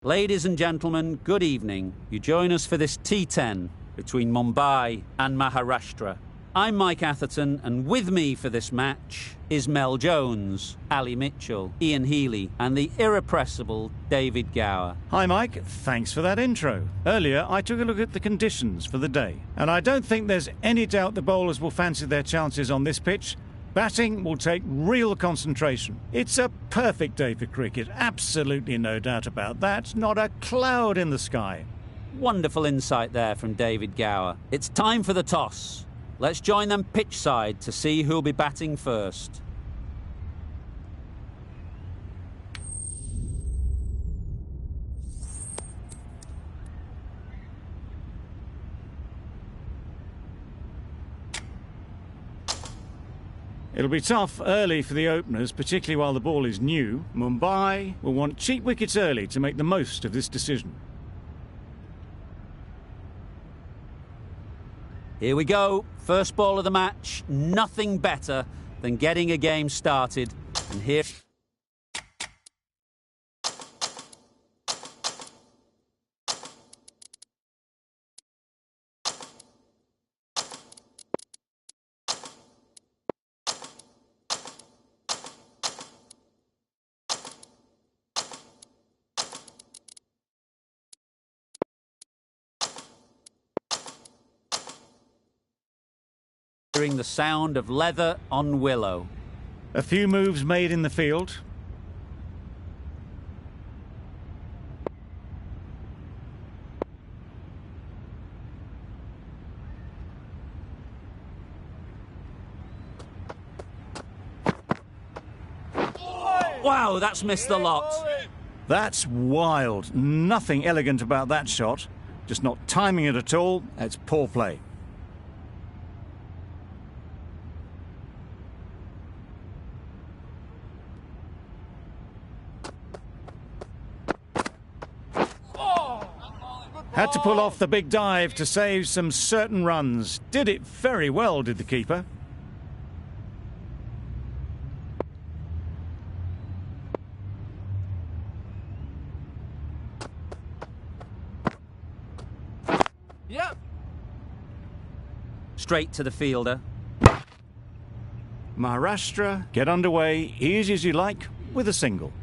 Ladies and gentlemen, good evening. You join us for this T10 between Mumbai and Maharashtra. I'm Mike Atherton, and with me for this match is Mel Jones, Ali Mitchell, Ian Healy, and the irrepressible David Gower. Hi Mike, thanks for that intro. Earlier I took a look at the conditions for the day, and I don't think there's any doubt the bowlers will fancy their chances on this pitch. Batting will take real concentration. It's a perfect day for cricket, absolutely no doubt about that. Not a cloud in the sky. Wonderful insight there from David Gower. It's time for the toss. Let's join them pitch side to see who'll be batting first. It'll be tough early for the openers, particularly while the ball is new. Mumbai will want cheap wickets early to make the most of this decision. Here we go. First ball of the match. Nothing better than getting a game started. And here... hearing the sound of leather on willow. A few moves made in the field. Wow, that's missed the lot. That's wild. Nothing elegant about that shot. Just not timing it at all. It's poor play. Had to pull off the big dive to save some certain runs. Did it very well, did the keeper. Yep. Straight to the fielder. Maharashtra get underway easy as you like with a single.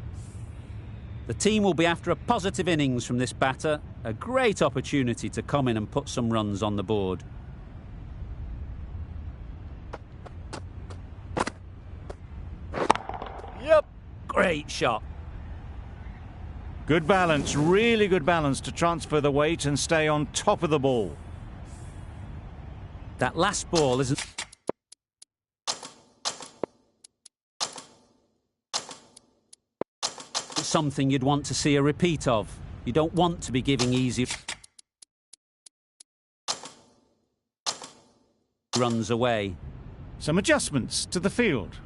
The team will be after a positive innings from this batter. A great opportunity to come in and put some runs on the board. Yep. Great shot. Good balance, really good balance to transfer the weight and stay on top of the ball. That last ball isn't something you'd want to see a repeat of. You don't want to be giving easy runs away. Some adjustments to the field.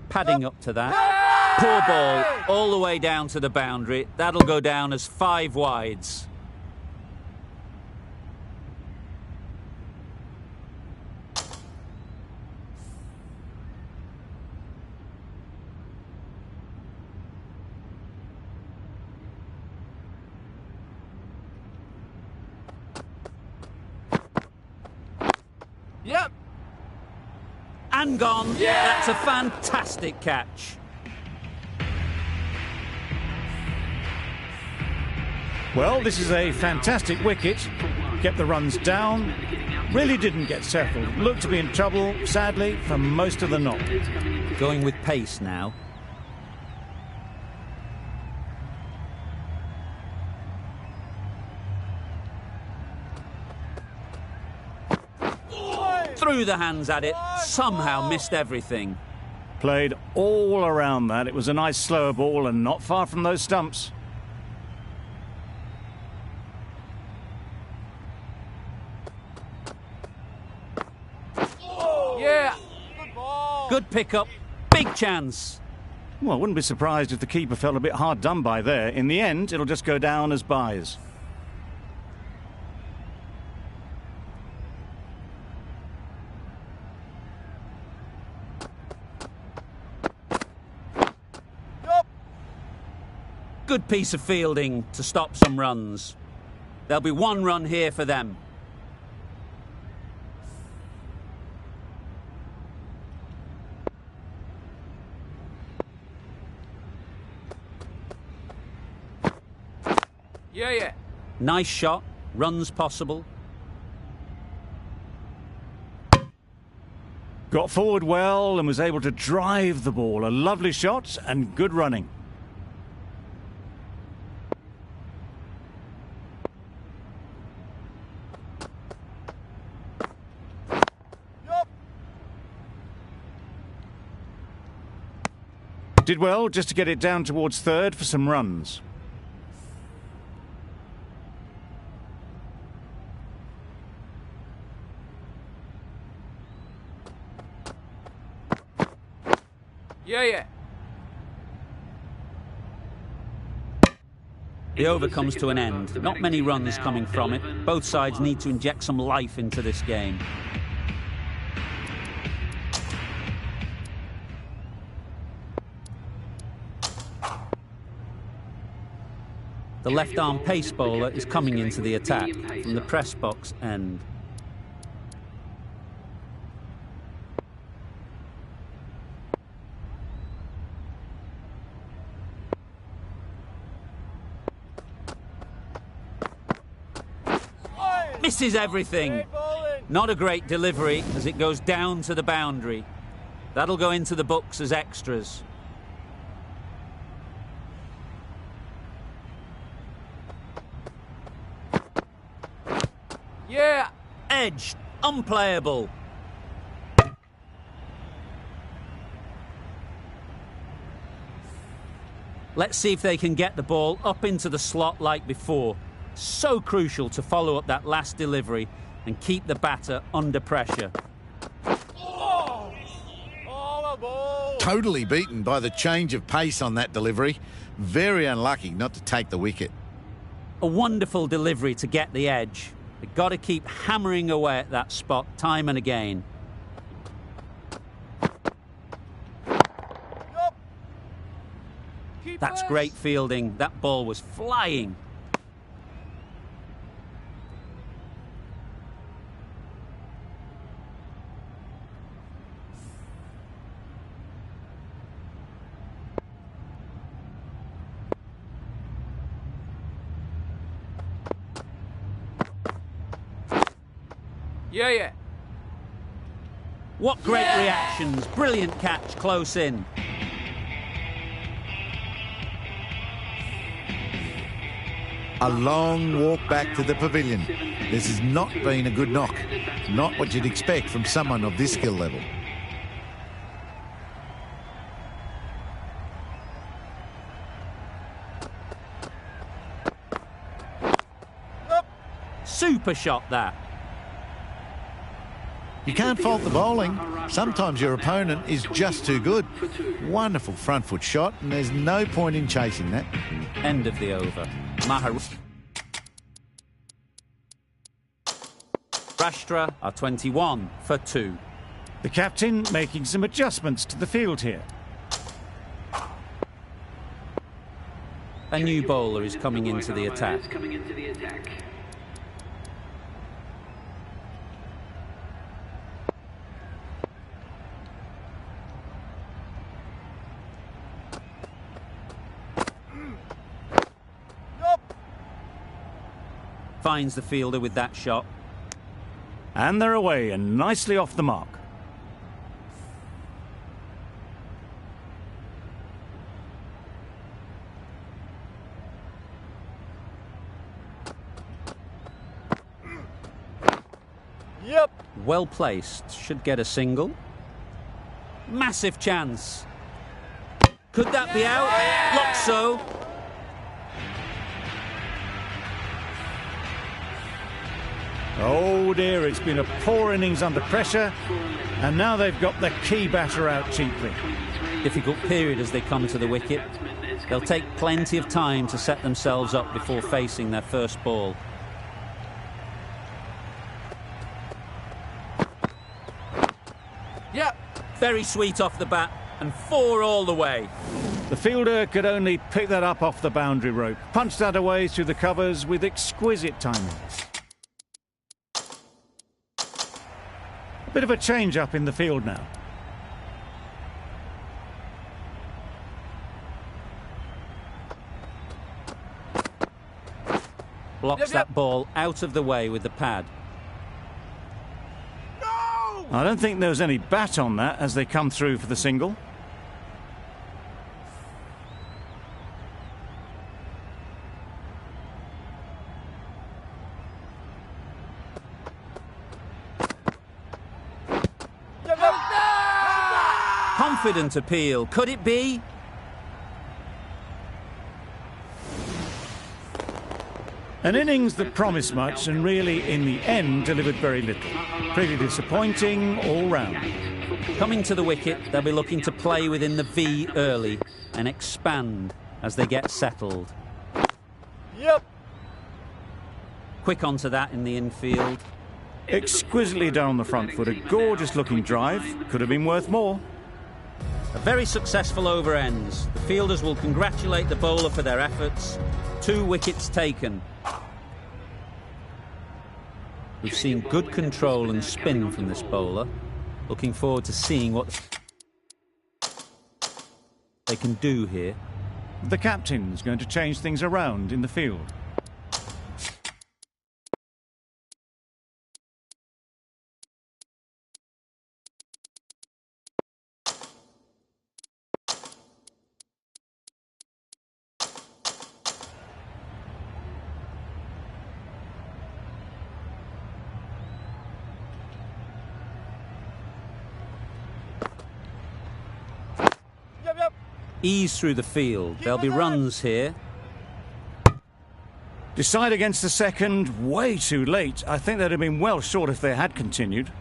Padding up to that. Poor ball, all the way down to the boundary. That'll go down as 5 wides. Yep. And gone. Yeah! That's a fantastic catch. Well, this is a fantastic wicket. Kept the runs down. Really didn't get settled. Looked to be in trouble, sadly, for most of the knock. Going with pace now. Threw the hands at it, somehow missed everything. Played all around that. It was a nice slower ball and not far from those stumps. Yeah. Good ball. Good pickup, big chance. Well, I wouldn't be surprised if the keeper felt a bit hard done by there. In the end, it'll just go down as byes. Good piece of fielding to stop some runs. There'll be 1 run here for them. Yeah. Nice shot, runs possible. Got forward well and was able to drive the ball. A lovely shot and good running. Did well just to get it down towards third for some runs. Yeah. The over comes to an end. Not many runs coming from it. Both sides need to inject some life into this game. The left-arm pace bowler is coming into the attack from the press box end. Misses everything. Not a great delivery as it goes down to the boundary. That'll go into the books as extras. Yeah. edge. Unplayable. Let's see if they can get the ball up into the slot like before. So crucial to follow up that last delivery and keep the batter under pressure. Totally beaten by the change of pace on that delivery. Very unlucky not to take the wicket. A wonderful delivery to get the edge. They've got to keep hammering away at that spot time and again. That's great fielding. That ball was flying. Yeah. What great reactions. Brilliant catch close in. A long walk back to the pavilion. This has not been a good knock. Not what you'd expect from someone of this skill level. Super shot that. You can't fault the bowling. Sometimes your opponent is just too good. Wonderful front foot shot, and there's no point in chasing that. End of the over. Maharashtra are 21 for 2. The captain making some adjustments to the field here. A new bowler is coming into the attack. Finds the fielder with that shot. And they're away and nicely off the mark. Yep. Well placed. Should get a single. Massive chance. Could that be out? Looks so. Oh dear, it's been a poor innings under pressure, and now they've got the key batter out cheaply. Difficult period as they come to the wicket. They'll take plenty of time to set themselves up before facing their first ball. Yep. Very sweet off the bat, and 4 all the way. The fielder could only pick that up off the boundary rope, punch that away through the covers with exquisite timing. A bit of a change-up in the field now. Blocks that ball out of the way with the pad. No! I don't think there was any bat on that as they come through for the single. Confident appeal. Could it be? An innings that promised much and really, in the end, delivered very little. Pretty disappointing all round. Coming to the wicket, they'll be looking to play within the V early and expand as they get settled. Yep. Quick onto that in the infield. Exquisitely done on the front foot. A gorgeous-looking drive. Could have been worth more. A very successful over ends. The fielders will congratulate the bowler for their efforts. 2 wickets taken. We've seen good control and spin from this bowler. Looking forward to seeing what they can do here. The captain's going to change things around in the field. Ease through the field. There'll be runs here. Decide against the second, way too late. I think they'd have been well short if they had continued.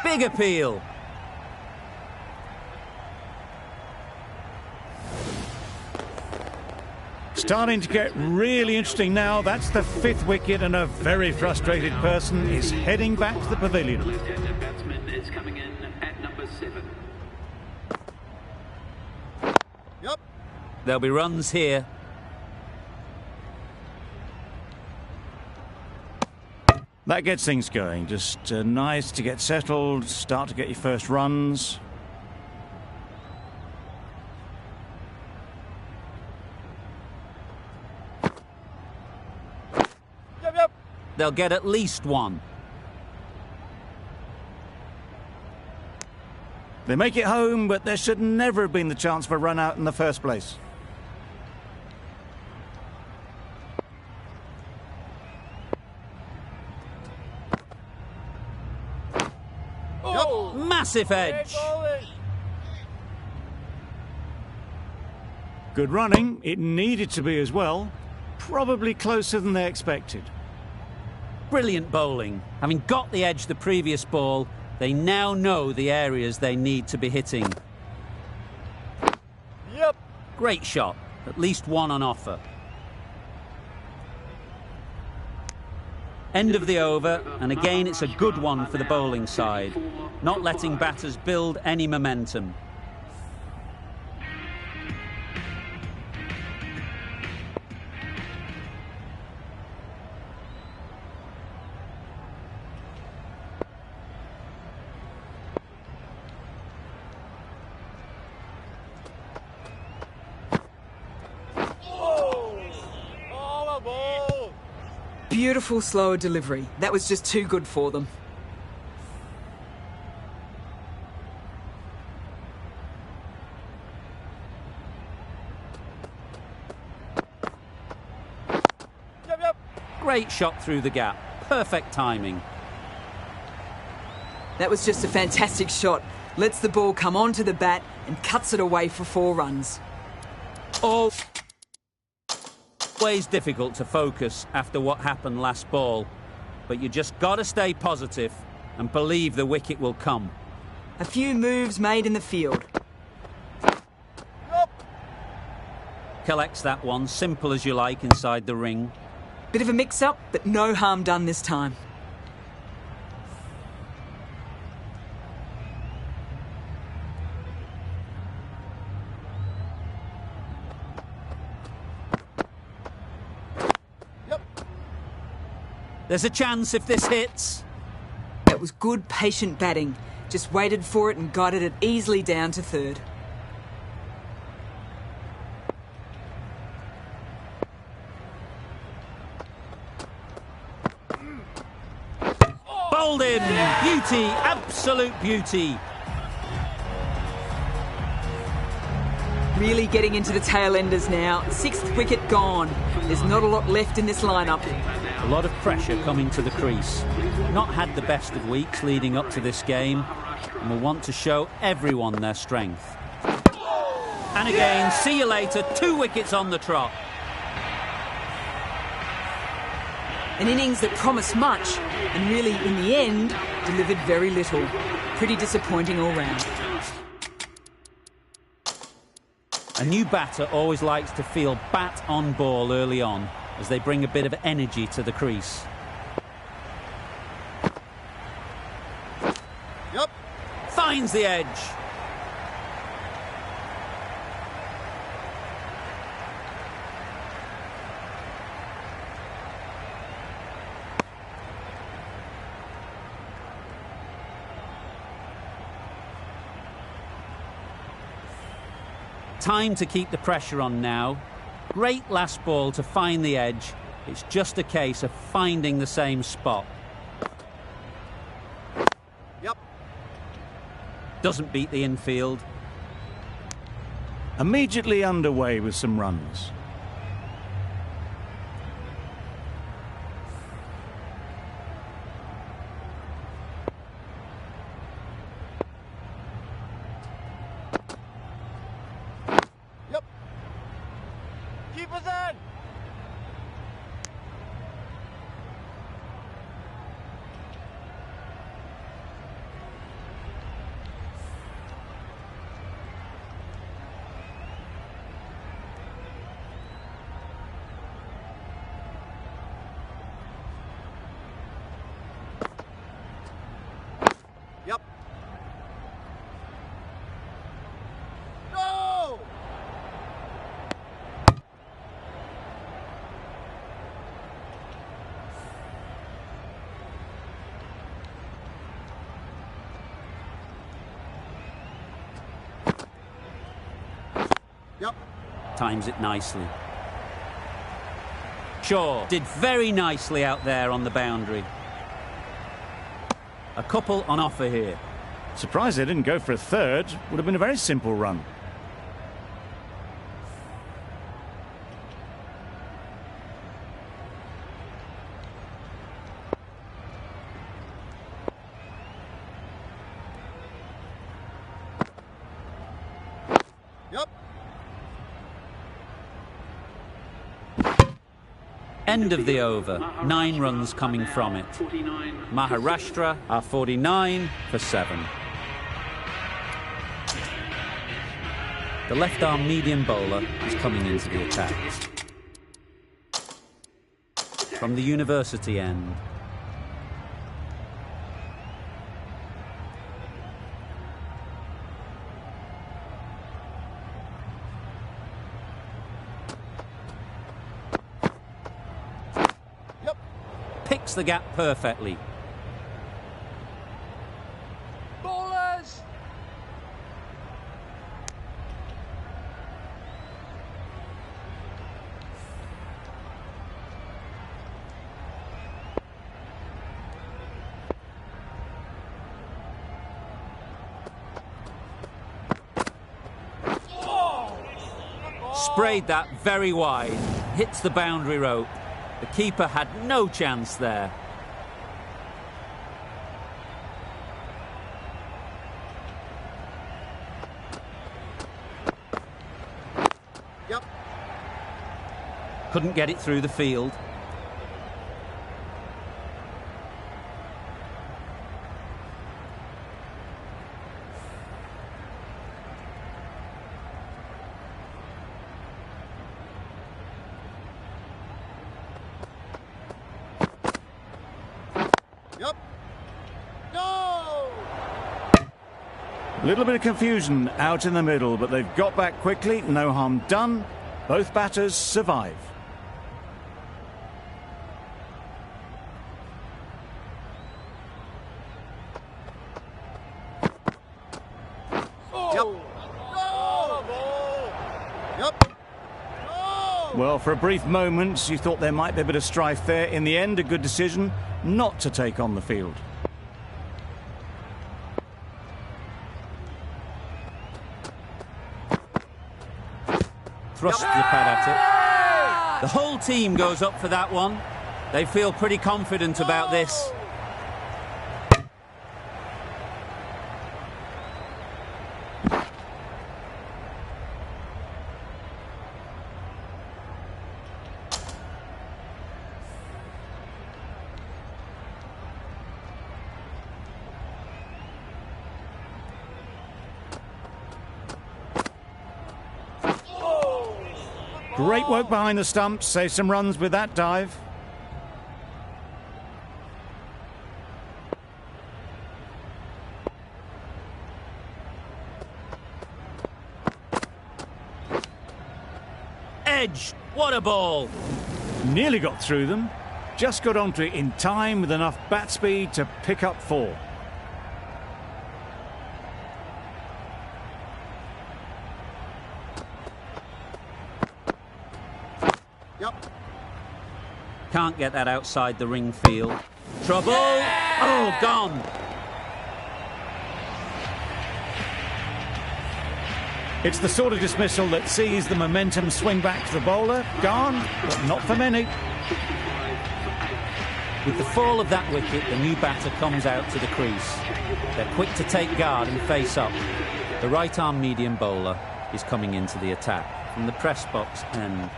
Big appeal. Starting to get really interesting now. That's the 5th wicket, and a very frustrated person is heading back to the pavilion. Left-handed batsman is coming in at number 7. Yep. There'll be runs here. That gets things going. Just nice to get settled, start to get your first runs. Yep. They'll get at least one. They make it home, but there should never have been the chance for a run out in the first place. Oh, Massive edge. Good running. It needed to be as well. Probably closer than they expected. Brilliant bowling. Having got the edge the previous ball, they now know the areas they need to be hitting. Yep. Great shot. At least one on offer. End of the over, and again it's a good one for the bowling side, not letting batters build any momentum. Oh, ball. Beautiful slower delivery. That was just too good for them. Yep. Great shot through the gap. Perfect timing. That was just a fantastic shot. Lets the ball come onto the bat and cuts it away for 4 runs. Always difficult to focus after what happened last ball, but you just got to stay positive and believe the wicket will come. A few moves made in the field. Yep. Collects that one, simple as you like, inside the ring. Bit of a mix-up, but no harm done this time. There's a chance if this hits. That was good, patient batting. Just waited for it and guided it easily down to 3rd. Bowled in. Beauty, absolute beauty. Really getting into the tail enders now. 6th wicket gone. There's not a lot left in this lineup. A lot of pressure coming to the crease. Not had the best of weeks leading up to this game, and will want to show everyone their strength. And again, see you later, 2 wickets on the trot. An innings that promised much, and really, in the end, delivered very little. Pretty disappointing all round. A new batter always likes to feel bat on ball early on, as they bring a bit of energy to the crease. Yep. Finds the edge. Time to keep the pressure on now. Great last ball to find the edge. It's just a case of finding the same spot. Yep. Doesn't beat the infield. immediately underway with some runs. Yep. Keep us in. Yep. Go! Yep. Times it nicely. Shaw did very nicely out there on the boundary. A couple on offer here. Surprised they didn't go for a third. Would have been a very simple run. Yep. End of the over. 9 runs coming from it. 49. Maharashtra are 49 for 7. The left-arm medium bowler is coming into the attack. From the university end. Yep. Picks the gap perfectly. Bowlers. Sprayed that very wide. Hits the boundary rope. The keeper had no chance there. Yep. Couldn't get it through the field. Yep. Go! A little bit of confusion out in the middle, but they've got back quickly. No harm done. Both batters survive. Yep. Go! Yep. Go! Well, for a brief moment, you thought there might be a bit of strife there. In the end, a good decision not to take on the field. Thrust the pad at it. The whole team goes up for that one. They feel pretty confident about this. Great work behind the stumps. Save some runs with that dive. Edge. What a ball. Nearly got through them. Just got onto it in time with enough bat speed to pick up 4. Yep. Can't get that outside the ring field. Trouble. Oh, gone. It's the sort of dismissal that sees the momentum swing back to the bowler. Gone, but not for many. With the fall of that wicket, the new batter comes out to the crease. They're quick to take guard and face up. The right-arm medium bowler is coming into the attack from the press box end.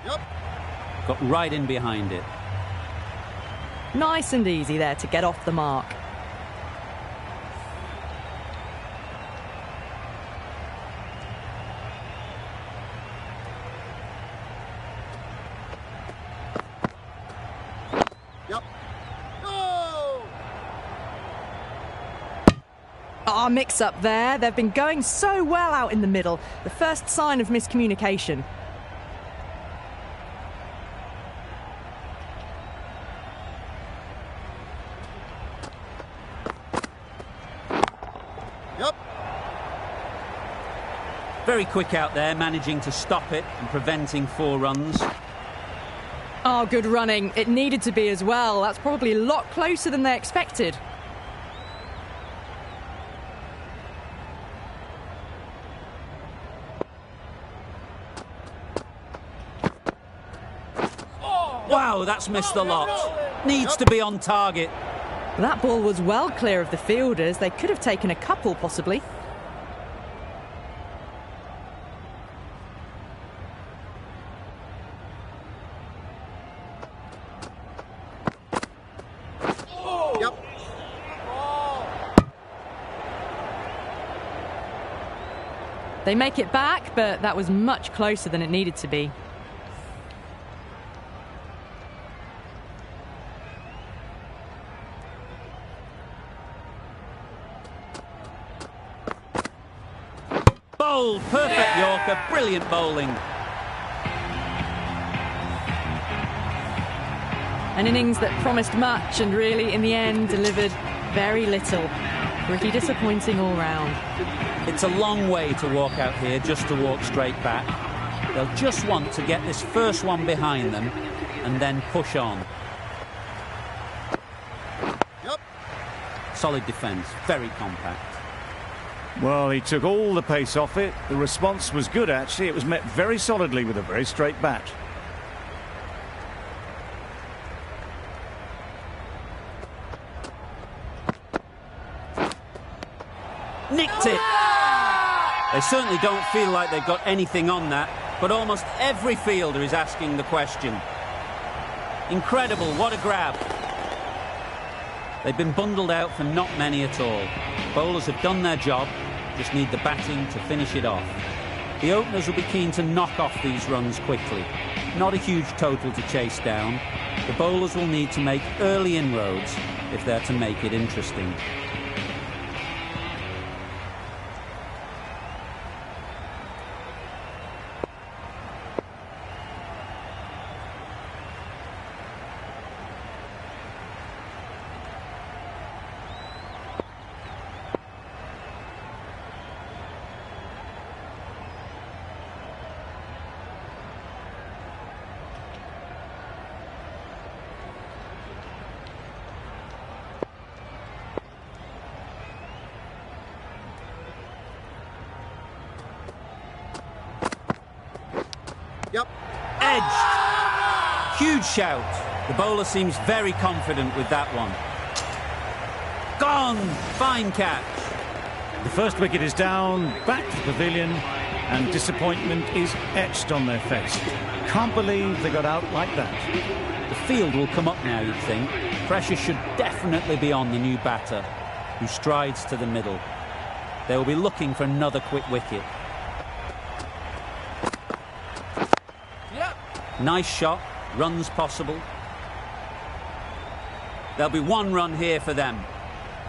Yep. Got right in behind it. Nice and easy there to get off the mark. Yep. No! Ah, mix-up there. They've been going so well out in the middle. The first sign of miscommunication. Yep. Very quick out there, managing to stop it and preventing 4 runs. Oh, good running. It needed to be as well. That's probably a lot closer than they expected. Wow, that's missed a lot. Needs to be on target. That ball was well clear of the fielders. They could have taken a couple, possibly. Yep. They make it back, but that was much closer than it needed to be. Bowled, perfect Yorker, brilliant bowling. An innings that promised much and really, in the end, delivered very little. Pretty disappointing all round. It's a long way to walk out here just to walk straight back. They'll just want to get this first one behind them and then push on. Yep. Solid defence, very compact. Well, he took all the pace off it. The response was good, actually. It was met very solidly with a very straight bat. Nicked it! They certainly don't feel like they've got anything on that, but almost every fielder is asking the question. Incredible, what a grab. They've been bundled out for not many at all. Bowlers have done their job, just need the batting to finish it off. The openers will be keen to knock off these runs quickly. Not a huge total to chase down. The bowlers will need to make early inroads if they're to make it interesting. Yep. Edged. Huge shout. The bowler seems very confident with that one. Gone. Fine catch. The first wicket is down, back to the pavilion, and disappointment is etched on their face. Can't believe they got out like that. The field will come up now, you'd think. Pressure should definitely be on the new batter, who strides to the middle. They will be looking for another quick wicket. Nice shot, runs possible. There'll be 1 run here for them.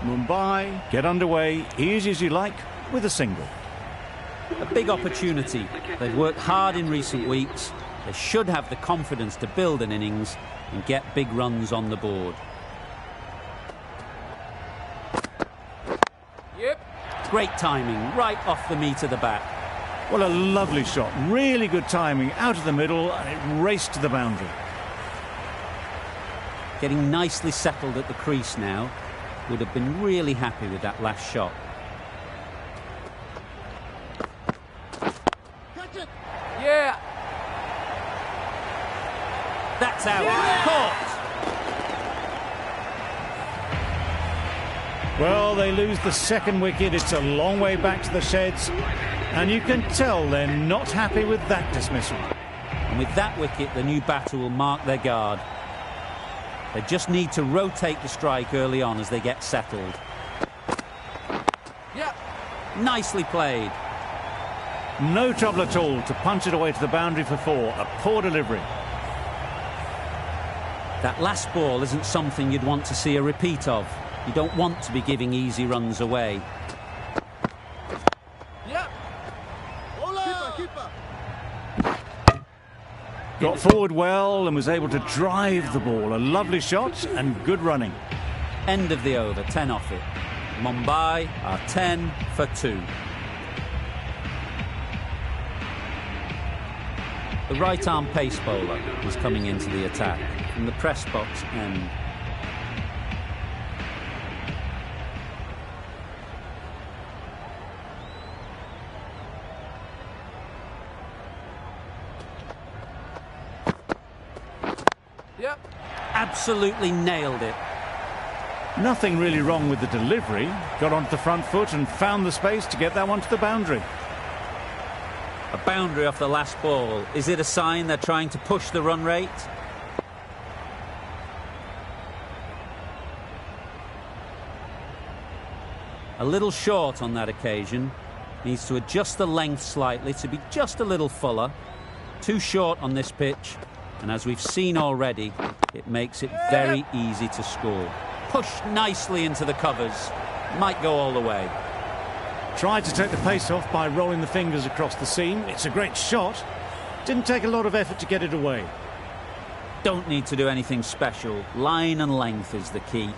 Mumbai get underway, easy as you like, with a single. A big opportunity. They've worked hard in recent weeks. They should have the confidence to build an innings and get big runs on the board. Yep. Great timing, right off the meat of the bat. What a lovely shot. Really good timing, out of the middle, and it raced to the boundary. Getting nicely settled at the crease now. Would have been really happy with that last shot. Catch it! Yeah. That's out. Caught. Well, they lose the second wicket. It's a long way back to the sheds. And you can tell they're not happy with that dismissal. And with that wicket, the new batter will mark their guard. They just need to rotate the strike early on as they get settled. Yeah. Nicely played. No trouble at all to punch it away to the boundary for 4. A poor delivery. That last ball isn't something you'd want to see a repeat of. You don't want to be giving easy runs away. Yeah. Keeper! Got forward well and was able to drive the ball. A lovely shot and good running. End of the over, 10 off it. Mumbai are 10 for 2. The right-arm pace bowler is coming into the attack from the press box end. Yep. Absolutely nailed it. Nothing really wrong with the delivery. Got onto the front foot and found the space to get that one to the boundary. A boundary off the last ball. Is it a sign they're trying to push the run rate? A little short on that occasion. Needs to adjust the length slightly to be just a little fuller. Too short on this pitch. And as we've seen already, it makes it very easy to score. Pushed nicely into the covers. Might go all the way. Tried to take the pace off by rolling the fingers across the seam. It's a great shot. Didn't take a lot of effort to get it away. Don't need to do anything special. Line and length is the key.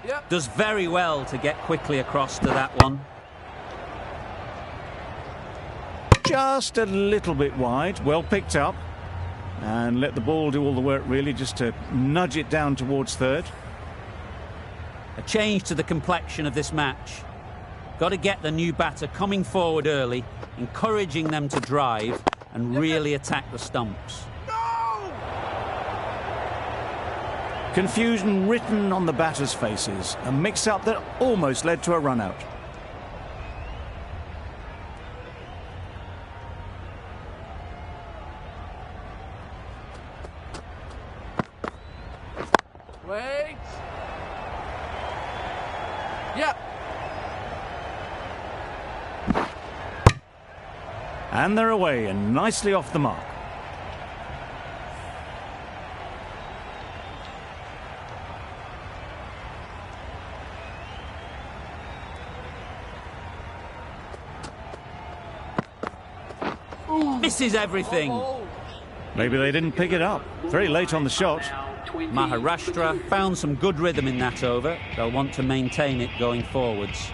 Yep. Does very well to get quickly across to that one. Just a little bit wide. Well picked up. And let the ball do all the work, really, just to nudge it down towards third. A change to the complexion of this match. Got to get the new batter coming forward early, encouraging them to drive and really attack the stumps. Confusion written on the batters' faces. A mix-up that almost led to a run-out. Wait. Yep. And they're away and nicely off the mark. Misses everything. Maybe they didn't pick it up. Very late on the shot. Maharashtra found some good rhythm in that over. They'll want to maintain it going forwards.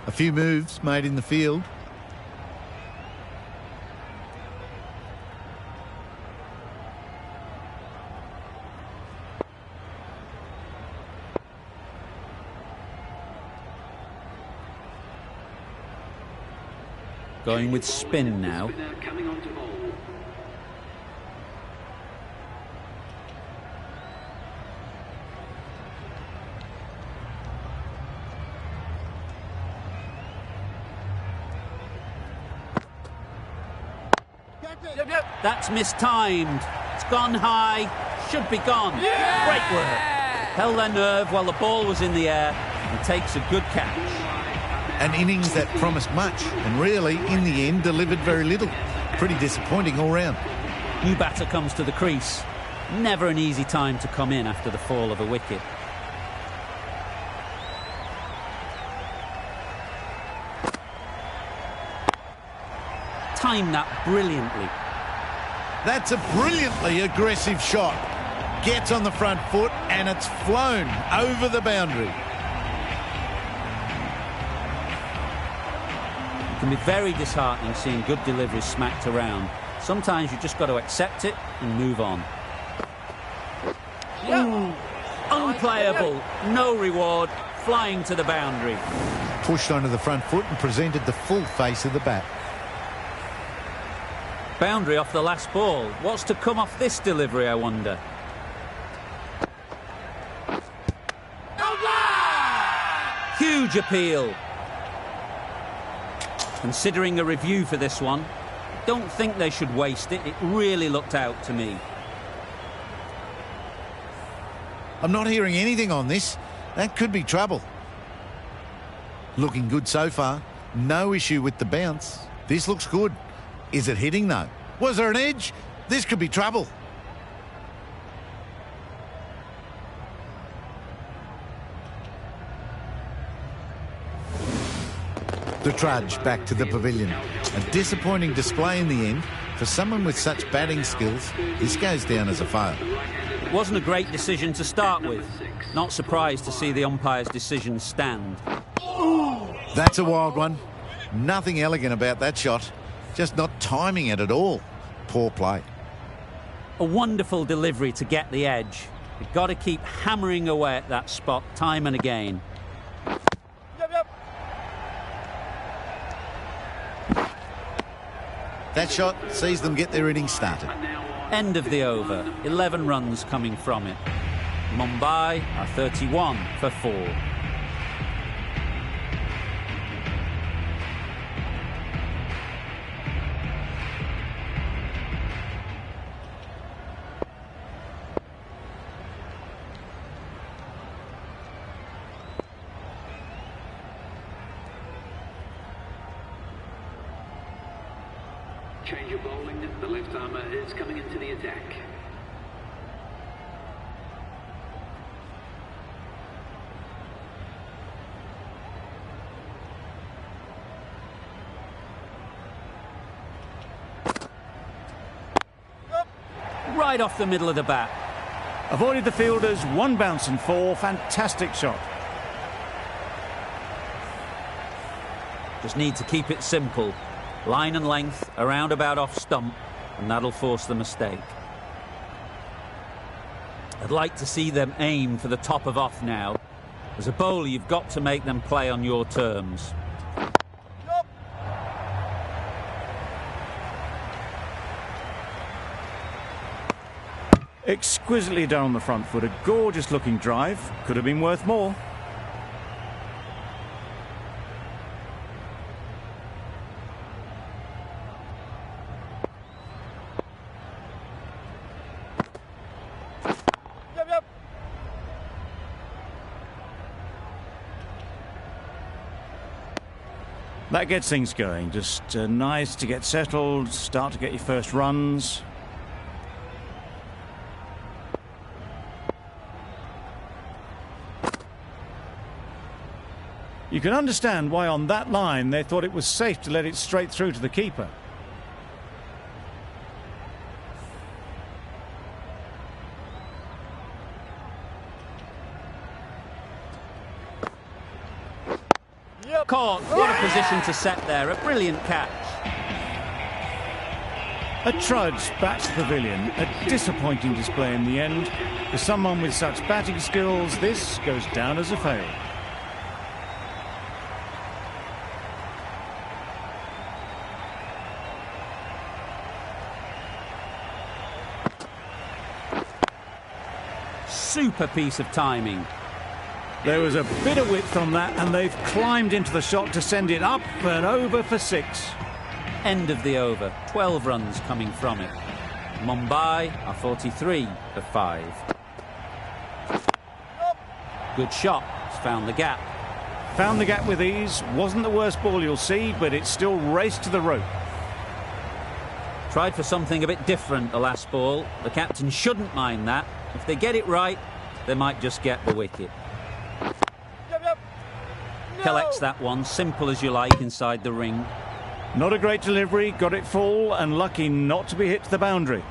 A few moves made in the field. Going with spin now. Coming on to ball. Yep, yep. That's mistimed. It's gone high. Should be gone. Yeah! Great work. Held their nerve while the ball was in the air and takes a good catch. An innings that promised much and really, in the end, delivered very little. Pretty disappointing all round. New batter comes to the crease. Never an easy time to come in after the fall of a wicket. Timed that brilliantly. That's a brilliantly aggressive shot. Gets on the front foot and it's flown over the boundary. It can be very disheartening seeing good deliveries smacked around. Sometimes you just got to accept it and move on. Unplayable, no reward, flying to the boundary. Pushed onto the front foot and presented the full face of the bat. Boundary off the last ball. What's to come off this delivery, I wonder? Huge appeal. Considering a review for this one, don't think they should waste it. It really looked out to me. I'm not hearing anything on this. That could be trouble. Looking good so far. No issue with the bounce. This looks good. Is it hitting though? Was there an edge? This could be trouble. The trudge back to the pavilion. A disappointing display in the end. For someone with such batting skills, this goes down as a fail. It wasn't a great decision to start with. Not surprised to see the umpire's decision stand. That's a wild one. Nothing elegant about that shot. Just not timing it at all. Poor play. A wonderful delivery to get the edge. You've got to keep hammering away at that spot time and again. That shot sees them get their innings started. End of the over. 11 runs coming from it. Mumbai are 31 for 4. Change of bowling. The left armour is coming into the attack. Right off the middle of the bat. Avoided the fielders, 1 bounce and 4. Fantastic shot. Just need to keep it simple. Line and length, around about off stump, and that'll force the mistake. I'd like to see them aim for the top of off now. As a bowler, you've got to make them play on your terms. Exquisitely down the front foot. A gorgeous looking drive. Could have been worth more. That gets things going. Just nice to get settled, start to get your first runs. You can understand why on that line they thought it was safe to let it straight through to the keeper. Caught. What a position to set there. A brilliant catch. A trudge back to the pavilion. A disappointing display in the end. For someone with such batting skills, this goes down as a fail. Super piece of timing. There was a bit of width on that, and they've climbed into the shot to send it up and over for 6. End of the over. 12 runs coming from it. Mumbai are 43 for 5. Good shot. It's found the gap. Found the gap with ease. Wasn't the worst ball you'll see, but it still raced to the rope. Tried for something a bit different the last ball. The captain shouldn't mind that. If they get it right, they might just get the wicket. Collects that one, simple as you like, inside the ring. Not a great delivery, got it full and lucky not to be hit to the boundary.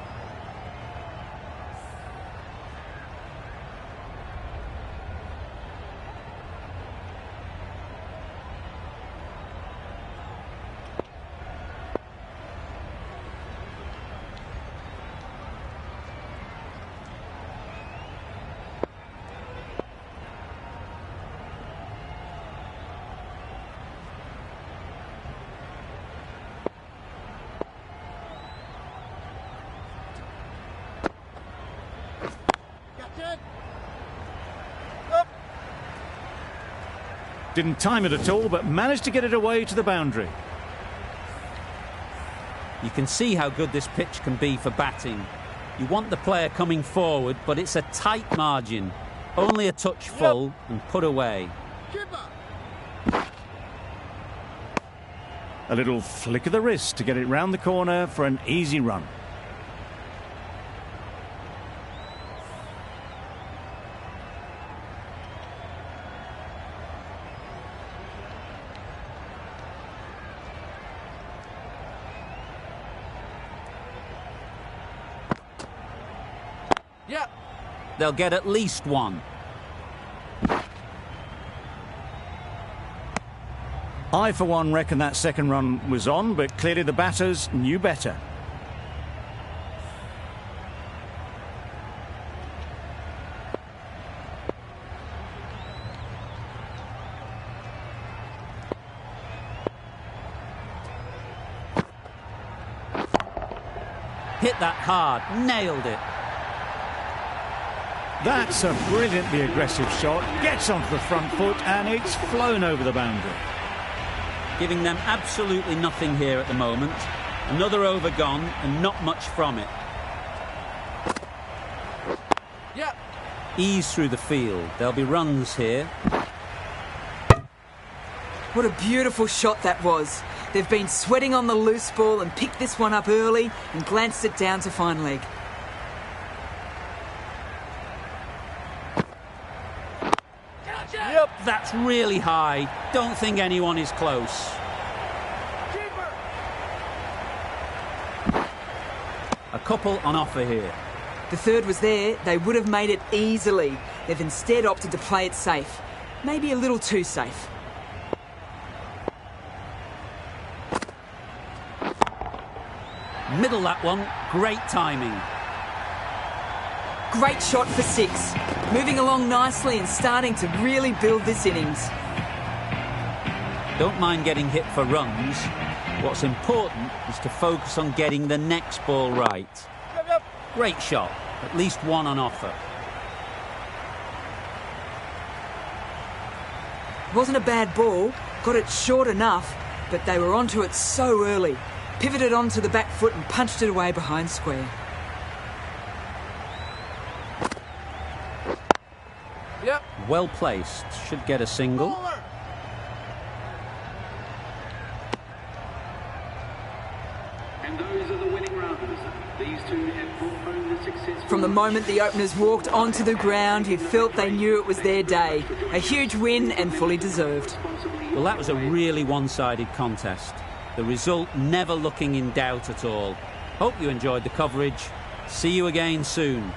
Didn't time it at all, but managed to get it away to the boundary. You can see how good this pitch can be for batting. You want the player coming forward, but it's a tight margin. Only a touch full and put away. A little flick of the wrist to get it round the corner for an easy run. Yeah. They'll get at least one. I, for one, reckon that second run was on, but clearly the batters knew better. Hit that hard, nailed it. That's a brilliantly aggressive shot. Gets onto the front foot and it's flown over the boundary. Giving them absolutely nothing here at the moment. Another over gone and not much from it. Yeah. Ease through the field. There'll be runs here. What a beautiful shot that was. They've been sweating on the loose ball and picked this one up early and glanced it down to fine leg. Yep, that's really high. Don't think anyone is close. A couple on offer here. The third was there. They would have made it easily. They've instead opted to play it safe. Maybe a little too safe. Middle that one. Great timing. Great shot for 6. Moving along nicely and starting to really build this innings. Don't mind getting hit for runs. What's important is to focus on getting the next ball right. Great shot. At least one on offer. Wasn't a bad ball. Got it short enough, but they were onto it so early. Pivoted onto the back foot and punched it away behind square. Yep. Well placed. Should get a single. And those are the winning runs. These two have brought home the success. From the moment the openers walked onto the ground, you felt they knew it was their day. A huge win and fully deserved. Well, that was a really one-sided contest. The result never looking in doubt at all. Hope you enjoyed the coverage. See you again soon.